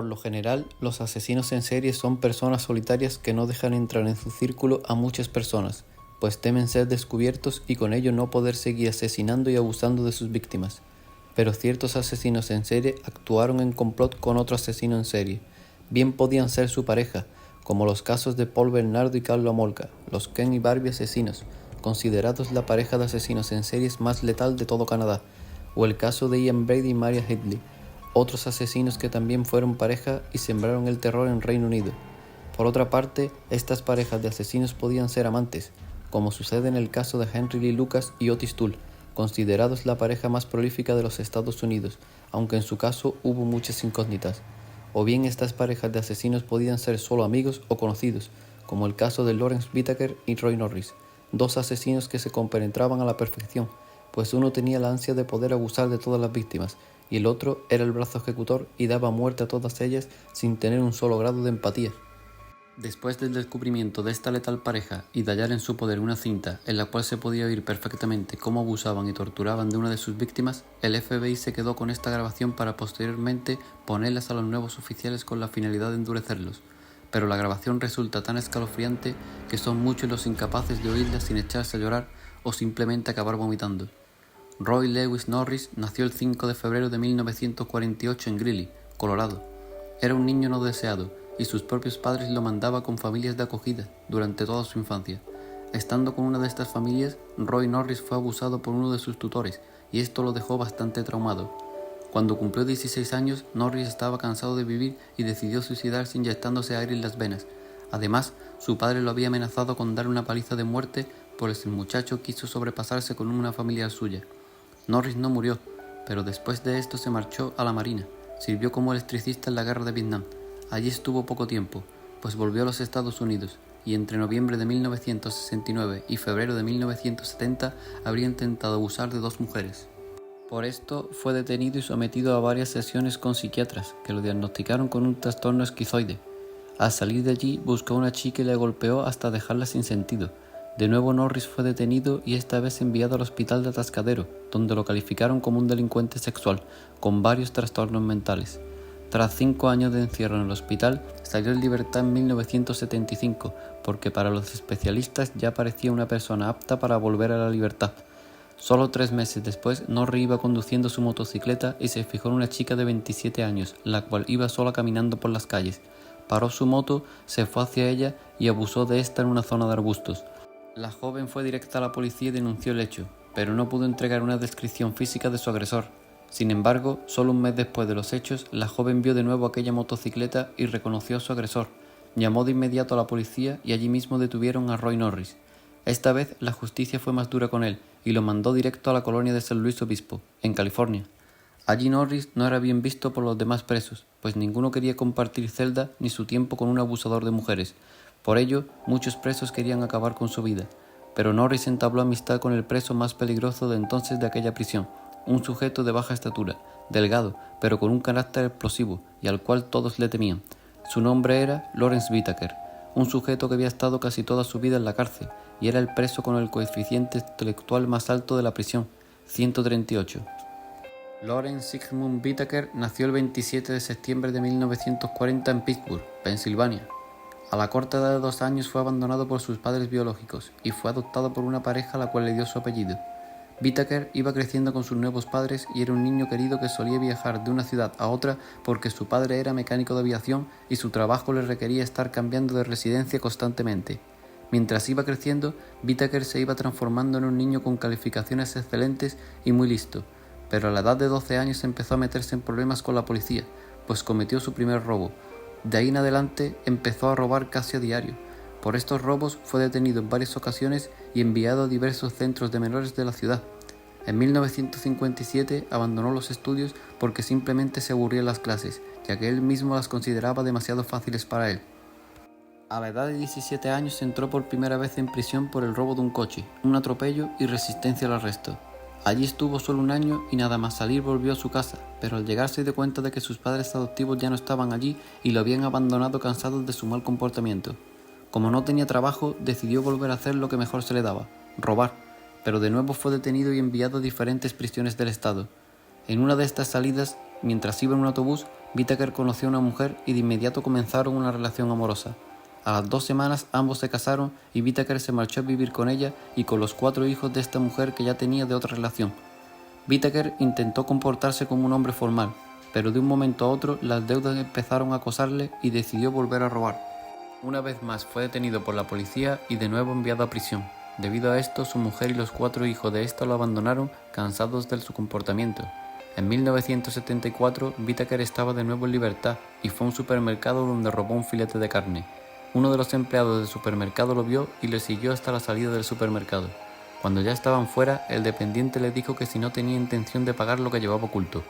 lo general, los asesinos en serie son personas solitarias que no dejan entrar en su círculo a muchas personas, pues temen ser descubiertos y con ello no poder seguir asesinando y abusando de sus víctimas. Pero ciertos asesinos en serie actuaron en complot con otro asesino en serie. Bien podían ser su pareja, como los casos de Paul Bernardo y Carlo Amolca, los Ken y Barbie asesinos, considerados la pareja de asesinos en series más letal de todo Canadá, o el caso de Ian Brady y Maria Headley, otros asesinos que también fueron pareja y sembraron el terror en Reino Unido. Por otra parte, estas parejas de asesinos podían ser amantes, como sucede en el caso de Henry Lee Lucas y Otis Toole, considerados la pareja más prolífica de los Estados Unidos, aunque en su caso hubo muchas incógnitas. O bien estas parejas de asesinos podían ser solo amigos o conocidos, como el caso de Lawrence Whitaker y Roy Norris, dos asesinos que se compenetraban a la perfección, pues uno tenía la ansia de poder abusar de todas las víctimas, y el otro era el brazo ejecutor y daba muerte a todas ellas sin tener un solo grado de empatía. Después del descubrimiento de esta letal pareja y de hallar en su poder una cinta en la cual se podía oír perfectamente cómo abusaban y torturaban de una de sus víctimas, el FBI se quedó con esta grabación para posteriormente ponerlas a los nuevos oficiales con la finalidad de endurecerlos. Pero la grabación resulta tan escalofriante que son muchos los incapaces de oírla sin echarse a llorar o simplemente acabar vomitando. Roy Lewis Norris nació el 5 de febrero de 1948 en Greeley, Colorado. Era un niño no deseado y sus propios padres lo mandaban con familias de acogida durante toda su infancia. Estando con una de estas familias, Roy Norris fue abusado por uno de sus tutores y esto lo dejó bastante traumado. Cuando cumplió 16 años, Norris estaba cansado de vivir y decidió suicidarse inyectándose aire en las venas. Además, su padre lo había amenazado con dar una paliza de muerte, pues el muchacho quiso sobrepasarse con una familiar suya. Norris no murió, pero después de esto se marchó a la Marina. Sirvió como electricista en la guerra de Vietnam. Allí estuvo poco tiempo, pues volvió a los Estados Unidos, y entre noviembre de 1969 y febrero de 1970 habría intentado abusar de 2 mujeres. Por esto fue detenido y sometido a varias sesiones con psiquiatras, que lo diagnosticaron con un trastorno esquizoide. Al salir de allí buscó a una chica y le golpeó hasta dejarla sin sentido. De nuevo Norris fue detenido y esta vez enviado al hospital de Atascadero, donde lo calificaron como un delincuente sexual, con varios trastornos mentales. Tras 5 años de encierro en el hospital, salió en libertad en 1975, porque para los especialistas ya parecía una persona apta para volver a la libertad. Solo 3 meses después, Norris iba conduciendo su motocicleta y se fijó en una chica de 27 años, la cual iba sola caminando por las calles. Paró su moto, se fue hacia ella y abusó de esta en una zona de arbustos. La joven fue directa a la policía y denunció el hecho, pero no pudo entregar una descripción física de su agresor. Sin embargo, solo un mes después de los hechos, la joven vio de nuevo aquella motocicleta y reconoció a su agresor. Llamó de inmediato a la policía y allí mismo detuvieron a Roy Norris. Esta vez la justicia fue más dura con él y lo mandó directo a la colonia de San Luis Obispo, en California. Allí Norris no era bien visto por los demás presos, pues ninguno quería compartir celda ni su tiempo con un abusador de mujeres. Por ello, muchos presos querían acabar con su vida, pero Norris entabló amistad con el preso más peligroso de entonces de aquella prisión, un sujeto de baja estatura, delgado, pero con un carácter explosivo y al cual todos le temían. Su nombre era Lawrence Whitaker, un sujeto que había estado casi toda su vida en la cárcel y era el preso con el coeficiente intelectual más alto de la prisión, 138. Lawrence Sigmund Whitaker nació el 27 de septiembre de 1940 en Pittsburgh, Pensilvania. A la corta edad de 2 años fue abandonado por sus padres biológicos y fue adoptado por una pareja a la cual le dio su apellido. Whitaker iba creciendo con sus nuevos padres y era un niño querido que solía viajar de una ciudad a otra porque su padre era mecánico de aviación y su trabajo le requería estar cambiando de residencia constantemente. Mientras iba creciendo, Whitaker se iba transformando en un niño con calificaciones excelentes y muy listo, pero a la edad de 12 años empezó a meterse en problemas con la policía, pues cometió su primer robo. De ahí en adelante empezó a robar casi a diario. Por estos robos fue detenido en varias ocasiones y enviado a diversos centros de menores de la ciudad. En 1957 abandonó los estudios porque simplemente se aburría en las clases, ya que él mismo las consideraba demasiado fáciles para él. A la edad de 17 años entró por primera vez en prisión por el robo de un coche, un atropello y resistencia al arresto. Allí estuvo solo 1 año y nada más salir volvió a su casa, pero al llegar se dio cuenta de que sus padres adoptivos ya no estaban allí y lo habían abandonado cansados de su mal comportamiento. Como no tenía trabajo, decidió volver a hacer lo que mejor se le daba, robar, pero de nuevo fue detenido y enviado a diferentes prisiones del estado. En una de estas salidas, Mientras iba en un autobús, Whittaker conoció a una mujer y de inmediato comenzaron una relación amorosa. A las 2 semanas ambos se casaron y Whittaker se marchó a vivir con ella y con los 4 hijos de esta mujer que ya tenía de otra relación. Whittaker intentó comportarse como un hombre formal, pero de un momento a otro las deudas empezaron a acosarle y decidió volver a robar. Una vez más fue detenido por la policía y de nuevo enviado a prisión. Debido a esto, su mujer y los 4 hijos de esta lo abandonaron, cansados de su comportamiento. En 1974, Whittaker estaba de nuevo en libertad y fue a un supermercado donde robó un filete de carne. Uno de los empleados del supermercado lo vio y le siguió hasta la salida del supermercado. Cuando ya estaban fuera, el dependiente le dijo que si no tenía intención de pagar lo que llevaba oculto.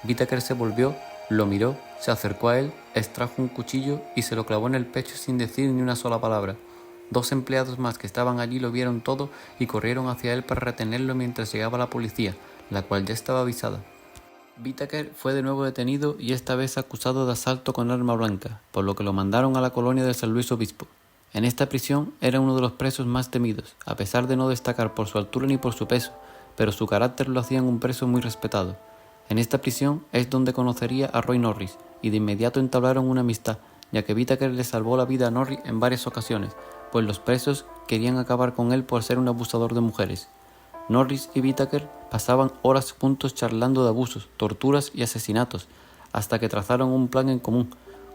Whittaker se volvió, lo miró, se acercó a él, extrajo un cuchillo y se lo clavó en el pecho sin decir ni una sola palabra. 2 empleados más que estaban allí lo vieron todo y corrieron hacia él para retenerlo mientras llegaba la policía, la cual ya estaba avisada. Whittaker fue de nuevo detenido y esta vez acusado de asalto con arma blanca, por lo que lo mandaron a la colonia de San Luis Obispo. En esta prisión era uno de los presos más temidos, a pesar de no destacar por su altura ni por su peso, pero su carácter lo hacían un preso muy respetado. En esta prisión es donde conocería a Roy Norris, y de inmediato entablaron una amistad, ya que Whittaker le salvó la vida a Norris en varias ocasiones, pues los presos querían acabar con él por ser un abusador de mujeres. Norris y Whittaker pasaban horas juntos charlando de abusos, torturas y asesinatos, hasta que trazaron un plan en común.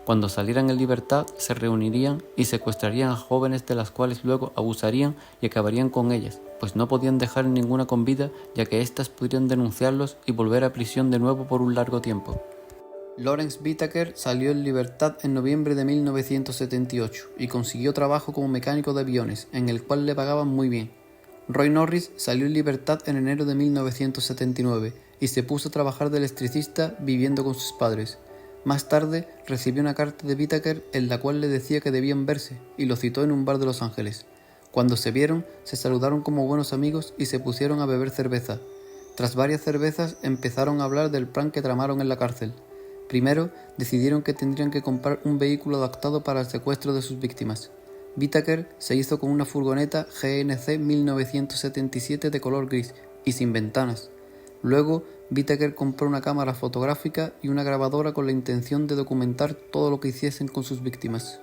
Cuando salieran en libertad, se reunirían y secuestrarían a jóvenes de las cuales luego abusarían y acabarían con ellas, pues no podían dejar ninguna con vida, ya que éstas podrían denunciarlos y volver a prisión de nuevo por un largo tiempo. Lawrence Whittaker salió en libertad en noviembre de 1978 y consiguió trabajo como mecánico de aviones, en el cual le pagaban muy bien. Roy Norris salió en libertad en enero de 1979 y se puso a trabajar de electricista viviendo con sus padres. Más tarde recibió una carta de Whittaker en la cual le decía que debían verse y lo citó en un bar de Los Ángeles. Cuando se vieron, se saludaron como buenos amigos y se pusieron a beber cerveza. Tras varias cervezas empezaron a hablar del plan que tramaron en la cárcel. Primero, decidieron que tendrían que comprar un vehículo adaptado para el secuestro de sus víctimas. Whittaker se hizo con una furgoneta GNC 1977 de color gris y sin ventanas. Luego, Whittaker compró una cámara fotográfica y una grabadora con la intención de documentar todo lo que hiciesen con sus víctimas.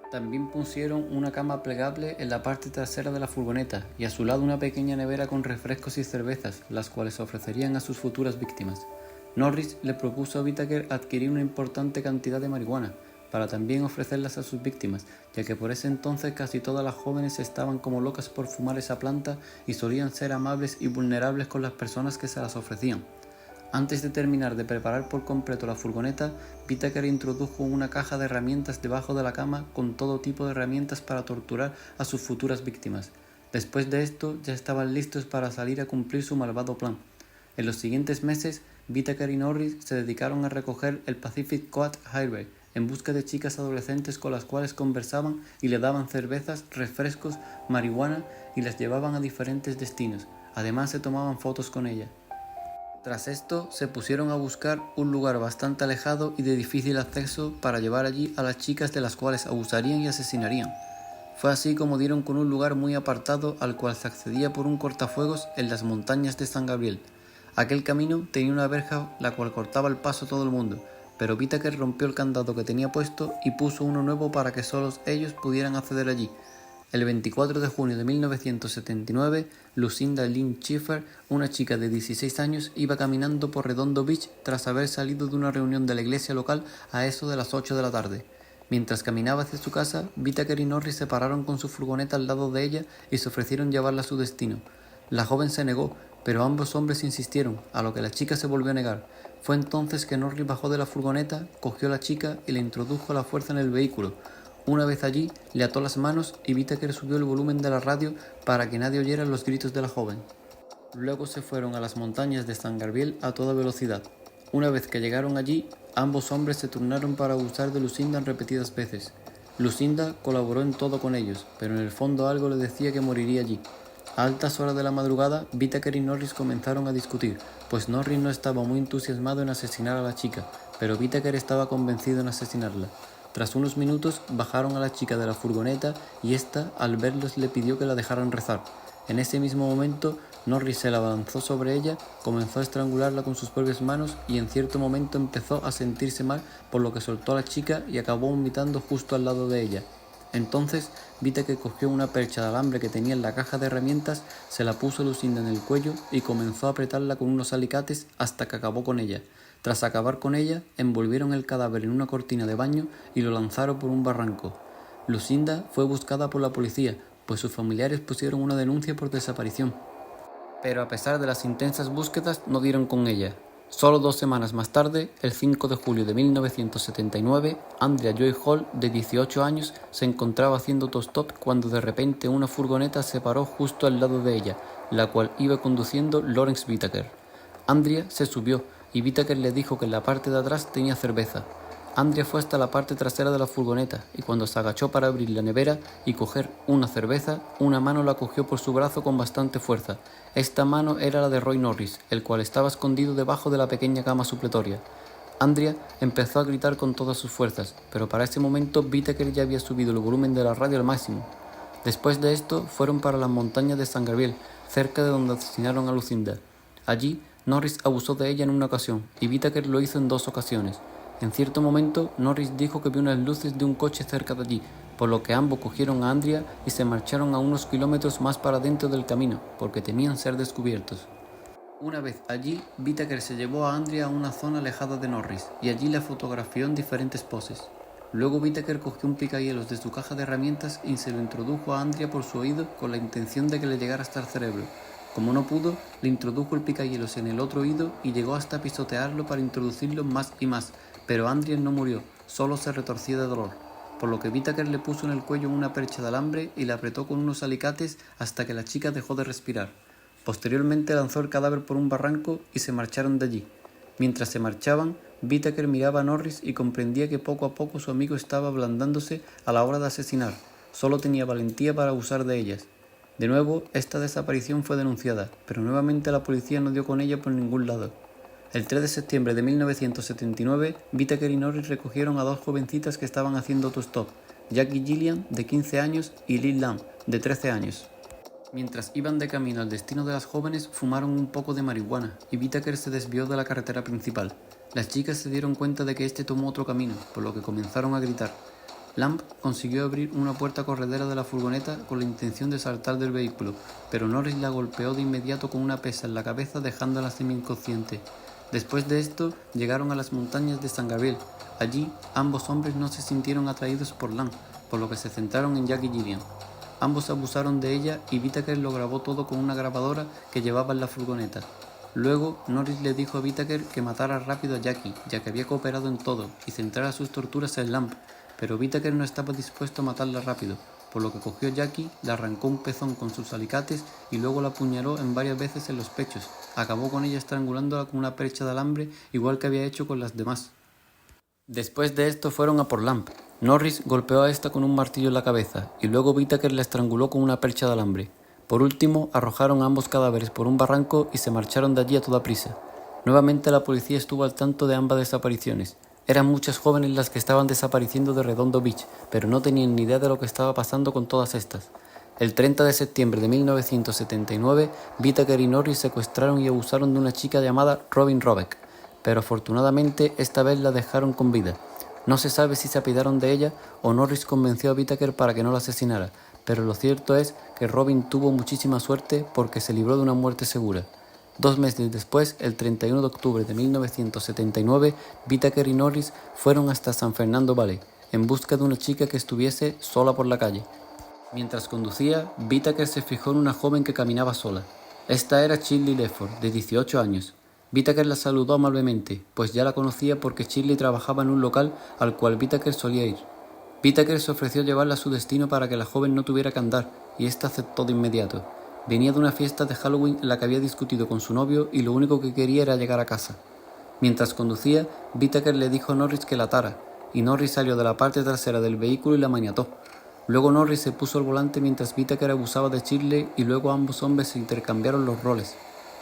También pusieron una cama plegable en la parte trasera de la furgoneta y a su lado una pequeña nevera con refrescos y cervezas, las cuales ofrecerían a sus futuras víctimas. Norris le propuso a Whittaker adquirir una importante cantidad de marihuana, para también ofrecerlas a sus víctimas, ya que por ese entonces casi todas las jóvenes estaban como locas por fumar esa planta y solían ser amables y vulnerables con las personas que se las ofrecían. Antes de terminar de preparar por completo la furgoneta, Whittaker introdujo una caja de herramientas debajo de la cama con todo tipo de herramientas para torturar a sus futuras víctimas. Después de esto, ya estaban listos para salir a cumplir su malvado plan. En los siguientes meses, Whittaker y Norris se dedicaron a recoger el Pacific Coast Highway en busca de chicas adolescentes con las cuales conversaban y le daban cervezas, refrescos, marihuana y las llevaban a diferentes destinos. Además se tomaban fotos con ella. Tras esto, se pusieron a buscar un lugar bastante alejado y de difícil acceso para llevar allí a las chicas de las cuales abusarían y asesinarían. Fue así como dieron con un lugar muy apartado al cual se accedía por un cortafuegos en las montañas de San Gabriel. Aquel camino tenía una verja la cual cortaba el paso a todo el mundo, pero Whittaker rompió el candado que tenía puesto y puso uno nuevo para que solo ellos pudieran acceder allí. El 24 de junio de 1979, Lucinda Lynn Schiffer, una chica de 16 años, iba caminando por Redondo Beach tras haber salido de una reunión de la iglesia local a eso de las 8 de la tarde. Mientras caminaba hacia su casa, Whittaker y Norris se pararon con su furgoneta al lado de ella y se ofrecieron llevarla a su destino. La joven se negó, pero ambos hombres insistieron, a lo que la chica se volvió a negar. Fue entonces que Norris bajó de la furgoneta, cogió a la chica y la introdujo a la fuerza en el vehículo. Una vez allí, le ató las manos y Whittaker subió el volumen de la radio para que nadie oyera los gritos de la joven. Luego se fueron a las montañas de San Gabriel a toda velocidad. Una vez que llegaron allí, ambos hombres se turnaron para abusar de Lucinda en repetidas veces. Lucinda colaboró en todo con ellos, pero en el fondo algo le decía que moriría allí. A altas horas de la madrugada, Whittaker y Norris comenzaron a discutir, pues Norris no estaba muy entusiasmado en asesinar a la chica, pero Whittaker estaba convencido en asesinarla. Tras unos minutos, bajaron a la chica de la furgoneta y ésta, al verlos, le pidió que la dejaran rezar. En ese mismo momento, Norris se la abalanzó sobre ella, comenzó a estrangularla con sus propias manos y en cierto momento empezó a sentirse mal, por lo que soltó a la chica y acabó vomitando justo al lado de ella. Entonces, Whittaker cogió una percha de alambre que tenía en la caja de herramientas, se la puso a Lucinda en el cuello y comenzó a apretarla con unos alicates hasta que acabó con ella. Tras acabar con ella, envolvieron el cadáver en una cortina de baño y lo lanzaron por un barranco. Lucinda fue buscada por la policía, pues sus familiares pusieron una denuncia por desaparición. Pero a pesar de las intensas búsquedas, no dieron con ella. Solo 2 semanas más tarde, el 5 de julio de 1979, Andrea Joy Hall, de 18 años, se encontraba haciendo autostop cuando de repente una furgoneta se paró justo al lado de ella, la cual iba conduciendo Lawrence Whittaker. Andrea se subió y Whittaker le dijo que en la parte de atrás tenía cerveza. Andrea fue hasta la parte trasera de la furgoneta y cuando se agachó para abrir la nevera y coger una cerveza, una mano la cogió por su brazo con bastante fuerza. Esta mano era la de Roy Norris, el cual estaba escondido debajo de la pequeña cama supletoria. Andrea empezó a gritar con todas sus fuerzas, pero para ese momento Whittaker ya había subido el volumen de la radio al máximo. Después de esto, fueron para las montañas de San Gabriel, cerca de donde asesinaron a Lucinda. Allí, Norris abusó de ella en una ocasión y Whittaker lo hizo en 2 ocasiones. En cierto momento, Norris dijo que vio unas luces de un coche cerca de allí, por lo que ambos cogieron a Andrea y se marcharon a unos kilómetros más para dentro del camino, porque temían ser descubiertos. Una vez allí, Whittaker se llevó a Andrea a una zona alejada de Norris, y allí la fotografió en diferentes poses. Luego Whittaker cogió un picahielos de su caja de herramientas y se lo introdujo a Andrea por su oído con la intención de que le llegara hasta el cerebro. Como no pudo, le introdujo el picahielos en el otro oído y llegó hasta pisotearlo para introducirlo más y más, pero Andrea no murió, solo se retorcía de dolor, por lo que Whittaker le puso en el cuello una percha de alambre y la apretó con unos alicates hasta que la chica dejó de respirar. Posteriormente lanzó el cadáver por un barranco y se marcharon de allí. Mientras se marchaban, Whittaker miraba a Norris y comprendía que poco a poco su amigo estaba ablandándose a la hora de asesinar, solo tenía valentía para abusar de ellas. De nuevo, esta desaparición fue denunciada, pero nuevamente la policía no dio con ella por ningún lado. El 3 de septiembre de 1979, Whittaker y Norris recogieron a 2 jovencitas que estaban haciendo autostop, Jackie Gillian, de 15 años, y Lil Lamb, de 13 años. Mientras iban de camino al destino de las jóvenes, fumaron un poco de marihuana, y Whittaker se desvió de la carretera principal. Las chicas se dieron cuenta de que este tomó otro camino, por lo que comenzaron a gritar. Lamb consiguió abrir una puerta corredera de la furgoneta con la intención de saltar del vehículo, pero Norris la golpeó de inmediato con una pesa en la cabeza dejándola semi-inconsciente. Después de esto, llegaron a las montañas de San Gabriel. Allí, ambos hombres no se sintieron atraídos por Lamb, por lo que se centraron en Jackie Gillian. Ambos abusaron de ella y Whittaker lo grabó todo con una grabadora que llevaba en la furgoneta. Luego, Norris le dijo a Whittaker que matara rápido a Jackie, ya que había cooperado en todo, y centrara sus torturas en Lamb, pero Whittaker no estaba dispuesto a matarla rápido, por lo que cogió a Jackie, le arrancó un pezón con sus alicates y luego la apuñaló en varias veces en los pechos. Acabó con ella estrangulándola con una percha de alambre, igual que había hecho con las demás. Después de esto fueron a por Lamb. Norris golpeó a esta con un martillo en la cabeza y luego Whittaker la estranguló con una percha de alambre. Por último, arrojaron ambos cadáveres por un barranco y se marcharon de allí a toda prisa. Nuevamente la policía estuvo al tanto de ambas desapariciones. Eran muchas jóvenes las que estaban desapareciendo de Redondo Beach, pero no tenían ni idea de lo que estaba pasando con todas estas. El 30 de septiembre de 1979, Whittaker y Norris secuestraron y abusaron de una chica llamada Robin Robeck, pero afortunadamente esta vez la dejaron con vida. No se sabe si se apiadaron de ella o Norris convenció a Whittaker para que no la asesinara, pero lo cierto es que Robin tuvo muchísima suerte porque se libró de una muerte segura. 2 meses después, el 31 de octubre de 1979, Whittaker y Norris fueron hasta San Fernando Valley, en busca de una chica que estuviese sola por la calle. Mientras conducía, Whittaker se fijó en una joven que caminaba sola. Esta era Shirley Lefford, de 18 años. Whittaker la saludó amablemente, pues ya la conocía porque Shirley trabajaba en un local al cual Whittaker solía ir. Whittaker se ofreció a llevarla a su destino para que la joven no tuviera que andar, y ésta aceptó de inmediato. Venía de una fiesta de Halloween en la que había discutido con su novio y lo único que quería era llegar a casa. Mientras conducía, Whittaker le dijo a Norris que la atara, y Norris salió de la parte trasera del vehículo y la maniató. Luego Norris se puso al volante mientras Whittaker abusaba de Shirley y luego ambos hombres se intercambiaron los roles.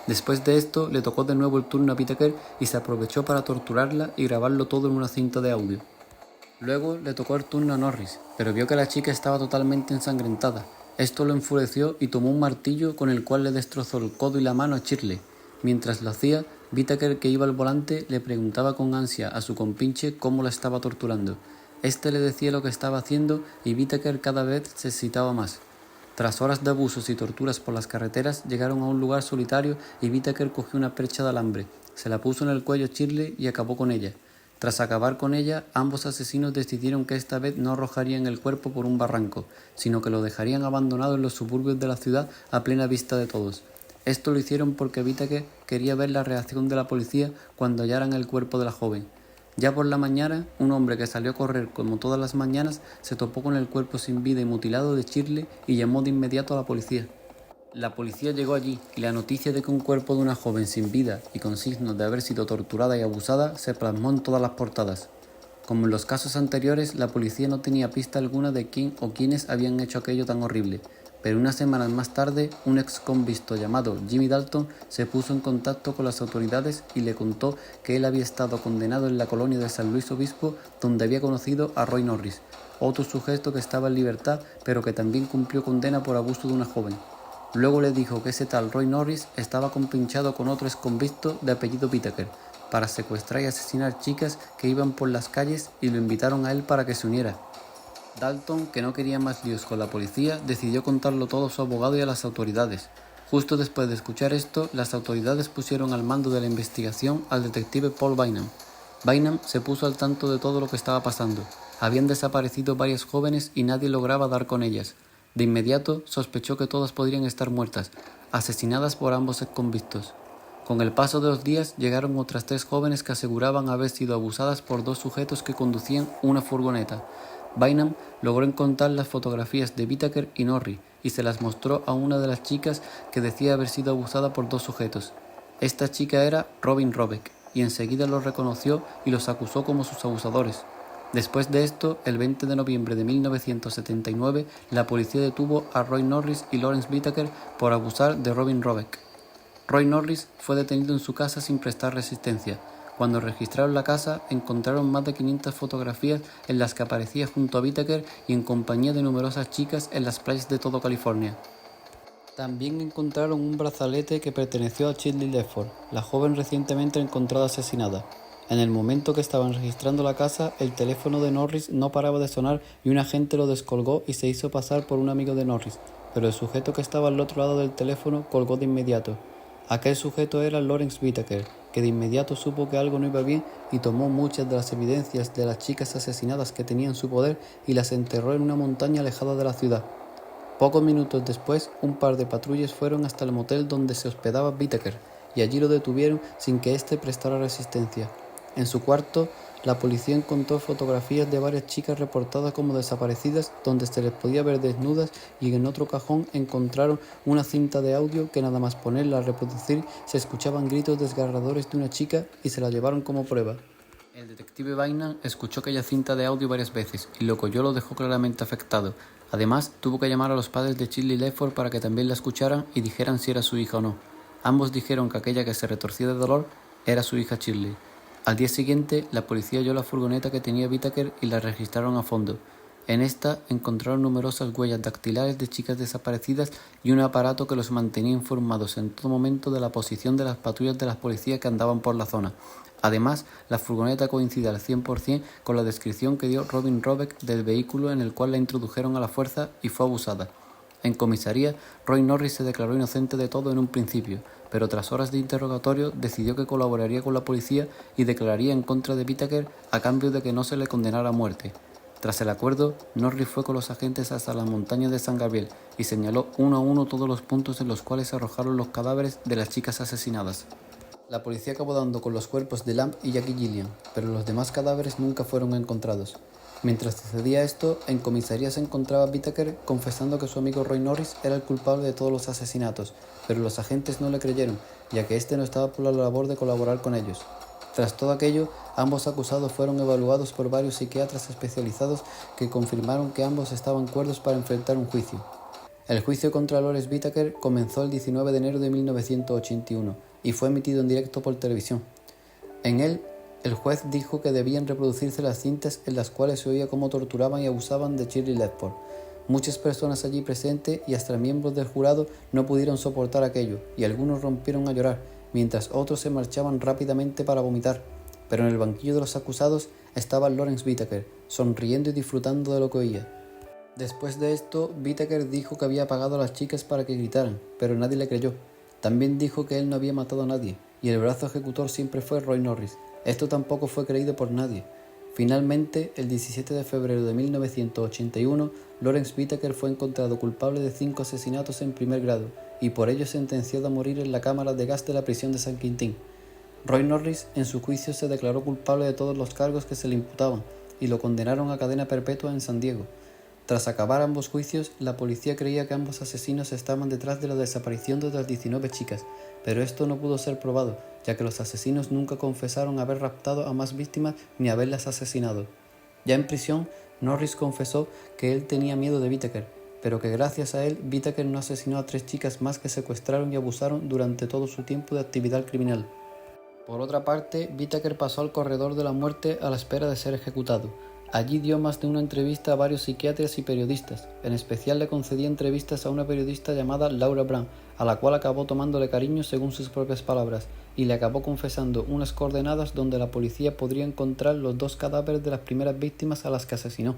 Después de esto, le tocó de nuevo el turno a Whittaker y se aprovechó para torturarla y grabarlo todo en una cinta de audio. Luego le tocó el turno a Norris, pero vio que la chica estaba totalmente ensangrentada. Esto lo enfureció y tomó un martillo con el cual le destrozó el codo y la mano a Shirley. Mientras lo hacía, Whittaker, que iba al volante, le preguntaba con ansia a su compinche cómo la estaba torturando. Este le decía lo que estaba haciendo y Whittaker cada vez se excitaba más. Tras horas de abusos y torturas por las carreteras, llegaron a un lugar solitario y Whittaker cogió una percha de alambre, se la puso en el cuello a Shirley y acabó con ella. Tras acabar con ella, ambos asesinos decidieron que esta vez no arrojarían el cuerpo por un barranco, sino que lo dejarían abandonado en los suburbios de la ciudad a plena vista de todos. Esto lo hicieron porque Whittaker quería ver la reacción de la policía cuando hallaran el cuerpo de la joven. Ya por la mañana, un hombre que salió a correr como todas las mañanas se topó con el cuerpo sin vida y mutilado de Shirley y llamó de inmediato a la policía. La policía llegó allí y la noticia de que un cuerpo de una joven sin vida y con signos de haber sido torturada y abusada se plasmó en todas las portadas. Como en los casos anteriores, la policía no tenía pista alguna de quién o quiénes habían hecho aquello tan horrible, pero unas semanas más tarde, un ex convicto llamado Jimmy Dalton se puso en contacto con las autoridades y le contó que él había estado condenado en la colonia de San Luis Obispo, donde había conocido a Roy Norris, otro sujeto que estaba en libertad, pero que también cumplió condena por abuso de una joven. Luego le dijo que ese tal Roy Norris estaba compinchado con otro ex convicto de apellido Whittaker para secuestrar y asesinar chicas que iban por las calles y lo invitaron a él para que se uniera. Dalton, que no quería más líos con la policía, decidió contarlo todo a su abogado y a las autoridades. Justo después de escuchar esto, las autoridades pusieron al mando de la investigación al detective Paul Bynum. Bynum se puso al tanto de todo lo que estaba pasando. Habían desaparecido varias jóvenes y nadie lograba dar con ellas. De inmediato sospechó que todas podrían estar muertas, asesinadas por ambos exconvictos. Con el paso de los días llegaron otras 3 jóvenes que aseguraban haber sido abusadas por 2 sujetos que conducían una furgoneta. Bynum logró encontrar las fotografías de Whittaker y Norris y se las mostró a una de las chicas que decía haber sido abusada por 2 sujetos. Esta chica era Robin Robeck y enseguida los reconoció y los acusó como sus abusadores. Después de esto, el 20 de noviembre de 1979, la policía detuvo a Roy Norris y Lawrence Whittaker por abusar de Robin Robeck. Roy Norris fue detenido en su casa sin prestar resistencia. Cuando registraron la casa, encontraron más de 500 fotografías en las que aparecía junto a Whittaker y en compañía de numerosas chicas en las playas de toda California. También encontraron un brazalete que perteneció a Shirley Ledford, la joven recientemente encontrada asesinada. En el momento que estaban registrando la casa, el teléfono de Norris no paraba de sonar y un agente lo descolgó y se hizo pasar por un amigo de Norris, pero el sujeto que estaba al otro lado del teléfono colgó de inmediato. Aquel sujeto era Lawrence Whittaker, que de inmediato supo que algo no iba bien y tomó muchas de las evidencias de las chicas asesinadas que tenía en su poder y las enterró en una montaña alejada de la ciudad. Pocos minutos después, un par de patrullas fueron hasta el motel donde se hospedaba Whittaker y allí lo detuvieron sin que éste prestara resistencia. En su cuarto, la policía encontró fotografías de varias chicas reportadas como desaparecidas donde se les podía ver desnudas y en otro cajón encontraron una cinta de audio que nada más ponerla a reproducir se escuchaban gritos desgarradores de una chica y se la llevaron como prueba. El detective Bynum escuchó aquella cinta de audio varias veces y lo que oyó lo dejó claramente afectado. Además, tuvo que llamar a los padres de Shirley Ledford para que también la escucharan y dijeran si era su hija o no. Ambos dijeron que aquella que se retorcía de dolor era su hija Shirley. Al día siguiente, la policía halló la furgoneta que tenía Whittaker y la registraron a fondo. En esta encontraron numerosas huellas dactilares de chicas desaparecidas y un aparato que los mantenía informados en todo momento de la posición de las patrullas de las policías que andaban por la zona. Además, la furgoneta coincide al 100% con la descripción que dio Robin Robeck del vehículo en el cual la introdujeron a la fuerza y fue abusada. En comisaría, Roy Norris se declaró inocente de todo en un principio, pero tras horas de interrogatorio decidió que colaboraría con la policía y declararía en contra de Whittaker a cambio de que no se le condenara a muerte. Tras el acuerdo, Norris fue con los agentes hasta las montañas de San Gabriel y señaló uno a uno todos los puntos en los cuales se arrojaron los cadáveres de las chicas asesinadas. La policía acabó dando con los cuerpos de Lamb y Jackie Gillian, pero los demás cadáveres nunca fueron encontrados. Mientras sucedía esto, en comisaría se encontraba Whittaker confesando que su amigo Roy Norris era el culpable de todos los asesinatos, pero los agentes no le creyeron, ya que este no estaba por la labor de colaborar con ellos. Tras todo aquello, ambos acusados fueron evaluados por varios psiquiatras especializados que confirmaron que ambos estaban cuerdos para enfrentar un juicio. El juicio contra Lawrence Whittaker comenzó el 19 de enero de 1981 y fue emitido en directo por televisión. En él, el juez dijo que debían reproducirse las cintas en las cuales se oía cómo torturaban y abusaban de Shirley Ledford. Muchas personas allí presentes y hasta miembros del jurado no pudieron soportar aquello, y algunos rompieron a llorar, mientras otros se marchaban rápidamente para vomitar. Pero en el banquillo de los acusados estaba Lawrence Whitaker, sonriendo y disfrutando de lo que oía. Después de esto, Whitaker dijo que había pagado a las chicas para que gritaran, pero nadie le creyó. También dijo que él no había matado a nadie, y el brazo ejecutor siempre fue Roy Norris. Esto tampoco fue creído por nadie. Finalmente, el 17 de febrero de 1981, Lawrence Whitaker fue encontrado culpable de 5 asesinatos en primer grado, y por ello sentenciado a morir en la cámara de gas de la prisión de San Quintín. Roy Norris, en su juicio, se declaró culpable de todos los cargos que se le imputaban, y lo condenaron a cadena perpetua en San Diego. Tras acabar ambos juicios, la policía creía que ambos asesinos estaban detrás de la desaparición de las 19 chicas, pero esto no pudo ser probado, ya que los asesinos nunca confesaron haber raptado a más víctimas ni haberlas asesinado. Ya en prisión, Norris confesó que él tenía miedo de Whitaker, pero que gracias a él, Whitaker no asesinó a 3 chicas más que secuestraron y abusaron durante todo su tiempo de actividad criminal. Por otra parte, Whitaker pasó al corredor de la muerte a la espera de ser ejecutado. Allí dio más de una entrevista a varios psiquiatras y periodistas. En especial le concedía entrevistas a una periodista llamada Laura Brand, a la cual acabó tomándole cariño según sus propias palabras, y le acabó confesando unas coordenadas donde la policía podría encontrar los 2 cadáveres de las primeras víctimas a las que asesinó.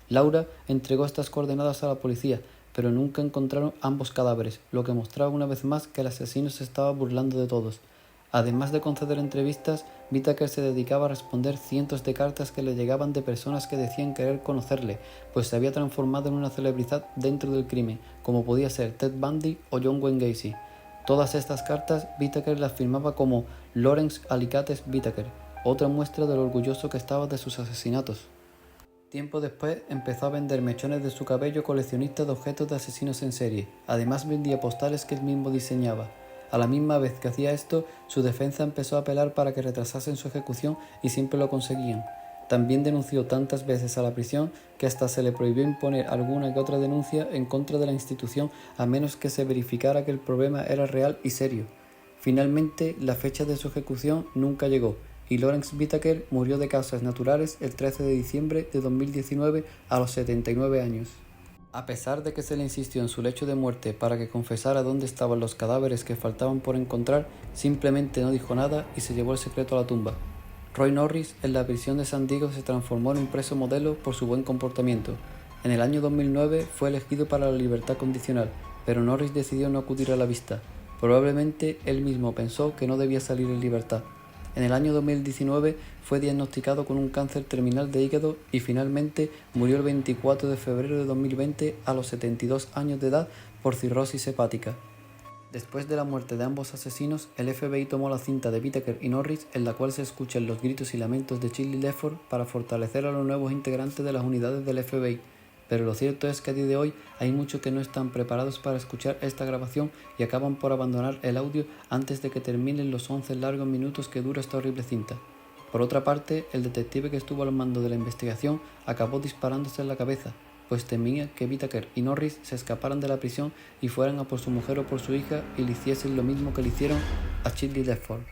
Laura entregó estas coordenadas a la policía, pero nunca encontraron ambos cadáveres, lo que mostraba una vez más que el asesino se estaba burlando de todos. Además de conceder entrevistas, Whitaker se dedicaba a responder cientos de cartas que le llegaban de personas que decían querer conocerle, pues se había transformado en una celebridad dentro del crimen, como podía ser Ted Bundy o John Wayne Gacy. Todas estas cartas Whitaker las firmaba como Lawrence Alicates Whitaker, otra muestra de lo orgulloso que estaba de sus asesinatos. Tiempo después empezó a vender mechones de su cabello coleccionista de objetos de asesinos en serie. Además vendía postales que él mismo diseñaba. A la misma vez que hacía esto, su defensa empezó a apelar para que retrasasen su ejecución y siempre lo conseguían. También denunció tantas veces a la prisión que hasta se le prohibió imponer alguna que otra denuncia en contra de la institución a menos que se verificara que el problema era real y serio. Finalmente, la fecha de su ejecución nunca llegó y Lawrence Whitaker murió de causas naturales el 13 de diciembre de 2019 a los 79 años. A pesar de que se le insistió en su lecho de muerte para que confesara dónde estaban los cadáveres que faltaban por encontrar, simplemente no dijo nada y se llevó el secreto a la tumba. Roy Norris en la prisión de San Diego se transformó en un preso modelo por su buen comportamiento. En el año 2009 fue elegido para la libertad condicional, pero Norris decidió no acudir a la vista. Probablemente él mismo pensó que no debía salir en libertad. En el año 2019 fue diagnosticado con un cáncer terminal de hígado y finalmente murió el 24 de febrero de 2020 a los 72 años de edad por cirrosis hepática. Después de la muerte de ambos asesinos, el FBI tomó la cinta de Whitaker y Norris en la cual se escuchan los gritos y lamentos de Shirley Lefford para fortalecer a los nuevos integrantes de las unidades del FBI. Pero lo cierto es que a día de hoy hay muchos que no están preparados para escuchar esta grabación y acaban por abandonar el audio antes de que terminen los 11 largos minutos que dura esta horrible cinta. Por otra parte, el detective que estuvo al mando de la investigación acabó disparándose en la cabeza, pues temía que Whitaker y Norris se escaparan de la prisión y fueran a por su mujer o por su hija y le hiciesen lo mismo que le hicieron a Shirley Lefford.